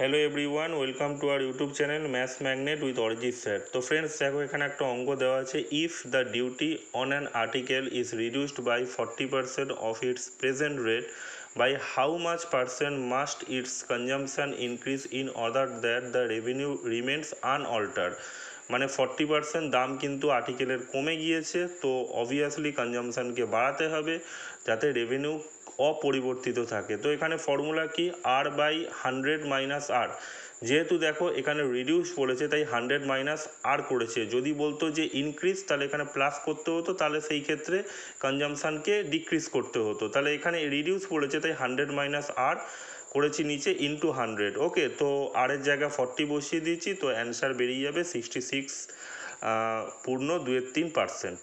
Hello everyone, welcome to our YouTube channel maths magnet with Arijit sir. তো friends দেখো, এখানে একটা অঙ্ক দেওয়া আছে। If the duty on an article is reduced by 40% of its present rate, by how much percent must its consumption increase in order that the revenue remains unaltered. মানে 40% দাম কিন্তু আর্টিকেলের কমে গিয়েছে, তো অবভিয়াসলি কনজামশনকে বাড়াতে হবে যাতে রেভিনিউ অপরিবর্তিত থাকে। তো এখানে ফর্মুলা কি, আর বাই 100 মাইনাস আর। যেহেতু দেখো এখানে রিডিউস বলেছে তাই 100 মাইনাস আর করেছে। যদি বলতো যে ইনক্রিজ তাহলে এখানে প্লাস করতে হতো, তাহলে সেই ক্ষেত্রে কনজামশানকে ডিক্রিজ করতে হতো। তাহলে এখানে রিডিউস বলেছে তাই 100 মাইনাস আর করেছি নিচে ইন্টু 100। ওকে, তো আর এর জায়গায় 40 বসিয়ে দিয়েছি, তো অ্যান্সার বেরিয়ে যাবে 66 পূর্ণ 2/3%।